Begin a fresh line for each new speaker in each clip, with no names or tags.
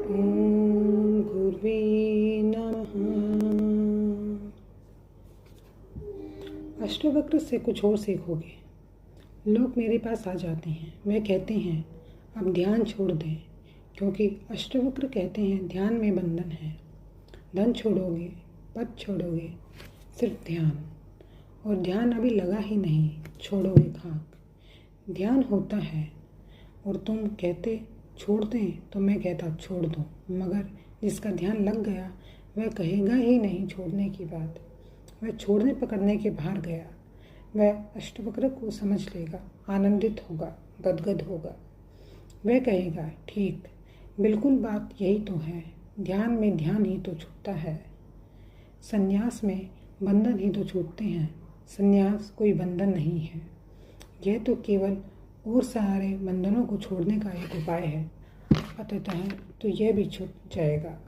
ओम गुरुवे नमः। अष्टवक्र से कुछ और सीखोगे। लोग मेरे पास आ जाते हैं, वे कहते हैं अब ध्यान छोड़ दें, क्योंकि अष्टवक्र कहते हैं ध्यान में बंधन है। धन छोड़ोगे, पद छोड़ोगे, सिर्फ ध्यान, और ध्यान अभी लगा ही नहीं, छोड़ोगे खाक। ध्यान होता है और तुम कहते छोड़ दें, तो मैं कहता छोड़ दो, मगर जिसका ध्यान लग गया वह कहेगा ही नहीं छोड़ने की बात। वह छोड़ने पकड़ने के बाहर गया। वह अष्टवक्र को समझ लेगा, आनंदित होगा, गदगद होगा। वह कहेगा ठीक, बिल्कुल बात यही तो है। ध्यान में ध्यान ही तो छूटता है, संन्यास में बंधन ही तो छूटते हैं। संन्यास कोई बंधन नहीं है, यह तो केवल और सारे बंधनों को छोड़ने का एक उपाय है। अतः तो यह भी छूट जाएगा।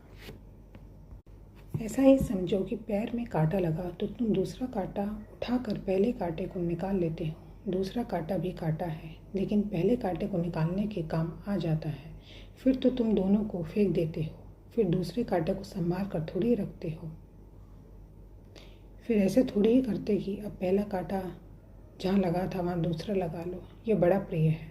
ऐसा ही समझो कि पैर में कांटा लगा तो तुम दूसरा कांटा उठाकर पहले कांटे को निकाल लेते हो। दूसरा कांटा भी कांटा है, लेकिन पहले कांटे को निकालने के काम आ जाता है। फिर तो तुम दोनों को फेंक देते हो, फिर दूसरे कांटे को संभाल कर थोड़ी रखते हो। फिर ऐसे थोड़ी ही करते कि अब पहला कांटा जहाँ लगा था वहाँ दूसरा लगा लो। ये बड़ा प्रिय है।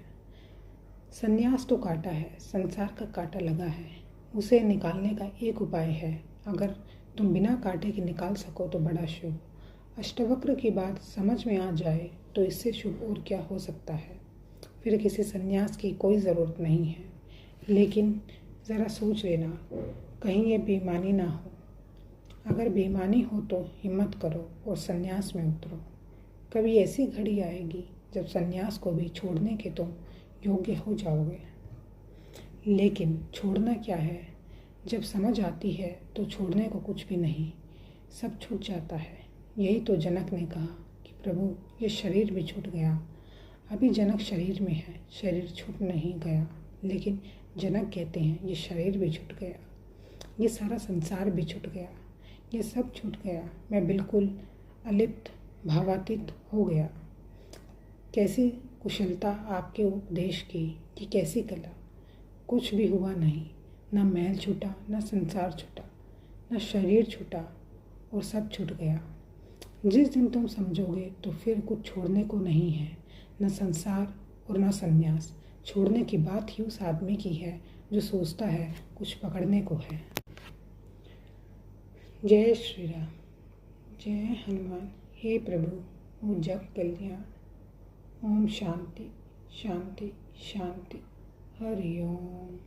संन्यास तो कांटा है, संसार का कांटा लगा है, उसे निकालने का एक उपाय है। अगर तुम बिना कांटे के निकाल सको तो बड़ा शुभ। अष्टवक्र की बात समझ में आ जाए तो इससे शुभ और क्या हो सकता है। फिर किसी संन्यास की कोई ज़रूरत नहीं है। लेकिन ज़रा सोच लेना, कहीं ये बेईमानी ना हो। अगर बेईमानी हो तो हिम्मत करो और संन्यास में उतरो। कभी ऐसी घड़ी आएगी जब संन्यास को भी छोड़ने के तुम योग्य हो जाओगे। लेकिन छोड़ना क्या है, जब समझ आती है तो छोड़ने को कुछ भी नहीं, सब छूट जाता है। यही तो जनक ने कहा कि प्रभु ये शरीर भी छूट गया। अभी जनक शरीर में है, शरीर छूट नहीं गया, लेकिन जनक कहते हैं ये शरीर भी छूट गया, ये सारा संसार भी छूट गया, ये सब छूट गया। मैं बिल्कुल अलिप्त भावातीत हो गया। कैसी कुशलता आपके उपदेश की, कि कैसी कला। कुछ भी हुआ नहीं, न महल छूटा, न संसार छूटा, न शरीर छूटा, और सब छूट गया। जिस दिन तुम समझोगे तो फिर कुछ छोड़ने को नहीं है, न संसार और न संन्यास। छोड़ने की बात ही उस आदमी की है जो सोचता है कुछ पकड़ने को है। जय श्री राम, जय हनुमान। हे प्रभु, ओ जग कल्याण। ओम शांति शांति शांति। हरि ओम।